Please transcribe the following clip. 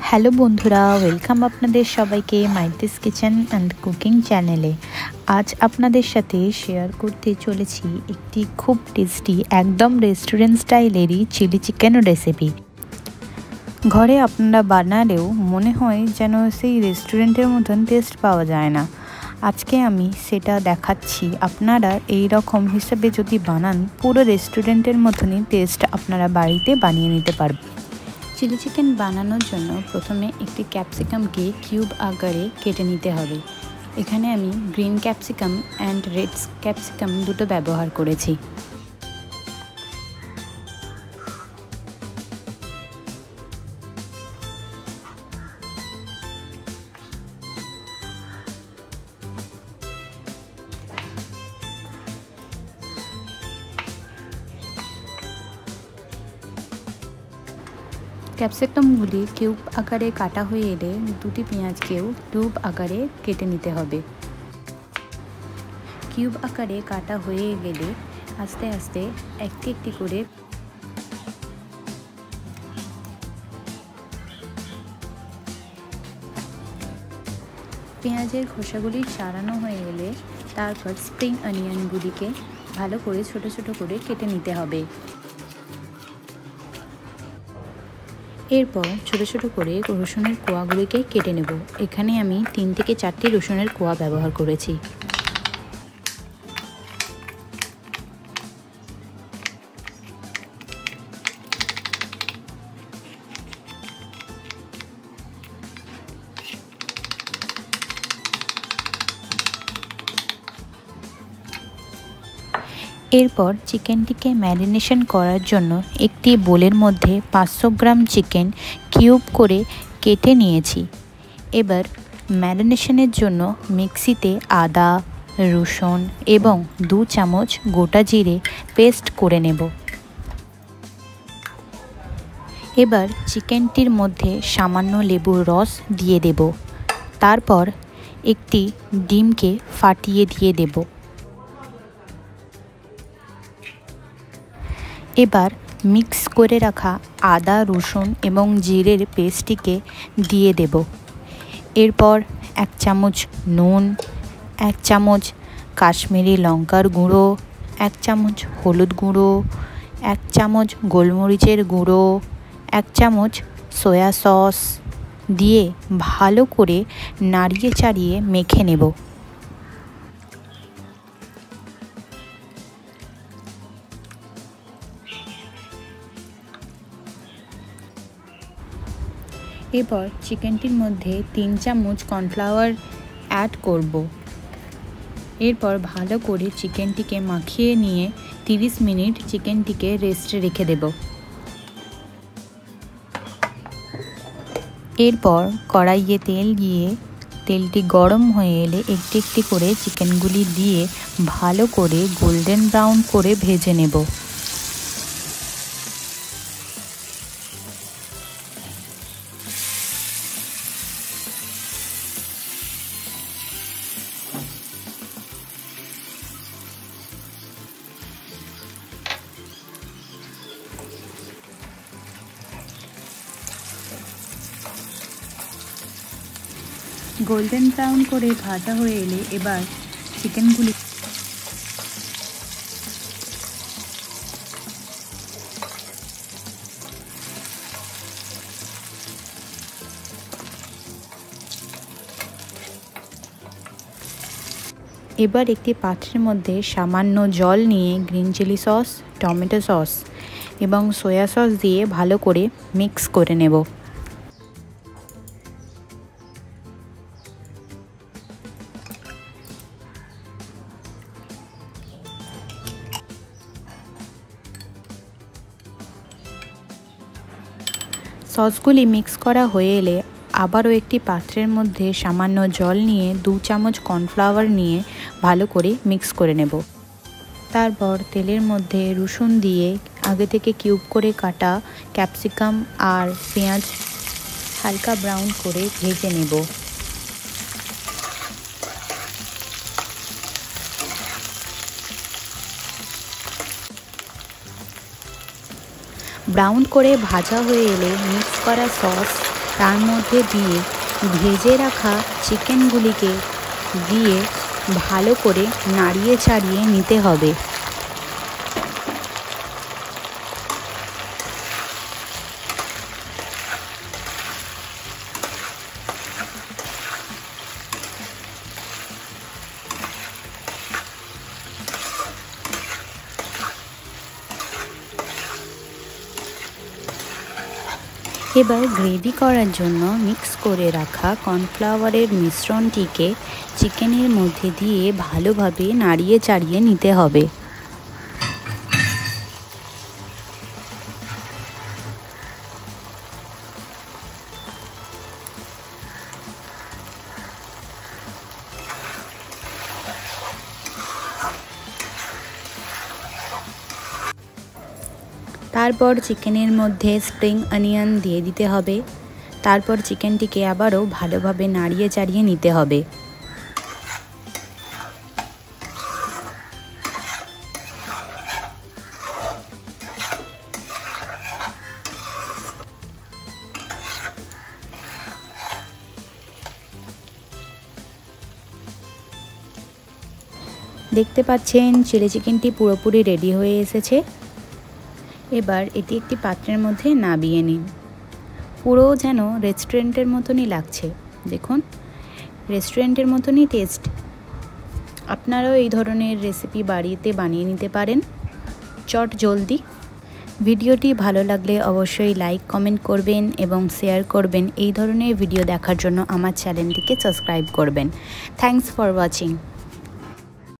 Hello বন্ধুরা, welcome আপনাদের সবাইকে মাইতিস কিচেন অ্যান্ড কুকিং চ্যানেলে। আজ আপনাদের সাথে শেয়ার করতে চলেছি একটি খুব টেস্টি একদম রেস্টুরেন্ট স্টাইলেরই চিলি চিকেন রেসিপি। ঘরে আপনারা বানালেও মনে হয় যেন সেই রেস্টুরেন্টের মতন টেস্ট পাওয়া যায় না। আজকে আমি সেটা দেখাচ্ছি। আপনারা এই রকম হিসেবে যদি বানান, পুরো রেস্টুরেন্টের মতনই টেস্ট আপনারা বাড়িতে বানিয়ে নিতে পারবেন। চিলি চিকেন বানানোর জন্য প্রথমে একটি ক্যাপসিকামকে কিউব আকারে কেটে নিতে হবে। এখানে আমি green capsicum and red capsicum দুটো ব্যবহার করেছি। ক্যাপসিকামগুলি কিউব আকারে কাটা হয়ে এলে দুটি পেঁয়াজকেও কিউব আকারে কেটে নিতে হবে। কিউব আকারে কাটা হয়ে গেলে আস্তে আস্তে একটি একটি করে পেঁয়াজের খোসাগুলি ছাড়ানো হয়ে গেলে তারপর স্প্রিং অনিয়নগুলিকে ভালো করে ছোট ছোট করে কেটে নিতে হবে। এরপর ছোট ছোট করে রসুনের কোয়াগুলিকে কেটে নেব। এখানে আমি 3 থেকে 4টি রসুনের কোয়া ব্যবহার করেছি। এরপর চিকেনটিকে ম্যারিনেশন করার জন্য একটি বোলের মধ্যে 500 গ্রাম চিকেন কিউব করে কেটে নিয়েছি। এবার ম্যারিনেশনের জন্য মিক্সিতে আদা, রসুন এবং 2 চামচ গোটা জিরে পেস্ট করে নেব। এবার চিকেনটির মধ্যে সামান্য লেবুর রস দিয়ে দেব। তারপর একটি ডিমকে ফাটিয়ে দিয়ে দেব। এবার মিক্স করে রাখা আদা, রসুন এবং জিরের পেস্টটিকে দিয়ে দেব। এরপর 1 চামচ নুন, 1 চামচ কাশ্মীরি লঙ্কার গুঁড়ো, 1 চামচ হলুদ গুঁড়ো, 1 চামচ গোলমরিচের গুঁড়ো, 1 চামচ সয়া সস দিয়ে ভালো করে নাড়িয়ে চাড়িয়ে মেখে নেব। এরপর চিকেনটির মধ্যে 3 চামচ কর্নফ্লাওয়ার অ্যাড করব। এরপর ভালো করে চিকেনটিকে মাখিয়ে নিয়ে 30 মিনিট চিকেনটিকে রেস্টে রেখে দেব। এরপর কড়াইয়ে তেল দিয়ে তেলটি গরম হয়ে এলে একটি একটি করে চিকেনগুলি দিয়ে ভালো করে গোল্ডেন ব্রাউন করে ভেজে নেব। গোল্ডেন ব্রাউন করে ভাজা হয়ে এলে এবার চিকেনগুলি এবার একটি পাত্রের মধ্যে সামান্য জল নিয়ে green chilli sauce, tomato sauce এবং সয়া সস দিয়ে ভালো করে মিক্স করে নেব। সসগুলি মিক্স করা হয়ে এলে আবারও একটি পাত্রের মধ্যে সামান্য জল নিয়ে 2 চামচ কর্নফ্লাওয়ার নিয়ে ভালো করে মিক্স করে নেব। তারপর তেলের মধ্যে রসুন দিয়ে আগে থেকে কিউব করে কাটা ক্যাপসিকাম আর পেঁয়াজ হালকা ব্রাউন করে ভেজে নেব। ব্রাউন করে ভাজা হয়ে এলে মিক্স করা সস তার মধ্যে দিয়ে ভেজে রাখা চিকেনগুলিকে দিয়ে ভালো করে নাড়িয়ে চাড়িয়ে নিতে হবে। এবার গ্রেভি করার জন্য মিক্স করে রাখা কর্নফ্লাওয়ারের মিশ্রণটিকে চিকেনের মধ্যে দিয়ে ভালোভাবে নাড়িয়ে চাড়িয়ে নিতে হবে। তারপর চিকেনের মধ্যে স্প্রিং অনিয়ন দিয়ে দিতে হবে। তারপর চিকেনটিকে আবারও ভালোভাবে নাড়িয়ে চাড়িয়ে নিতে হবে। দেখতে পাচ্ছেন চিলি চিকেনটি পুরোপুরি রেডি হয়ে এসেছে। এবার এটি একটি পাত্রের মধ্যে নামিয়ে নিন। পুরো যেন রেস্টুরেন্টের মতনই লাগছে। দেখুন, রেস্টুরেন্টের মতনই টেস্ট। আপনারাও এই ধরনের রেসিপি বাড়িতে বানিয়ে নিতে পারেন চট জলদি। ভিডিওটি ভালো লাগলে অবশ্যই লাইক কমেন্ট করবেন এবং শেয়ার করবেন। এই ধরনের ভিডিও দেখার জন্য আমার চ্যানেলটিকে সাবস্ক্রাইব করবেন। Thanks for watching.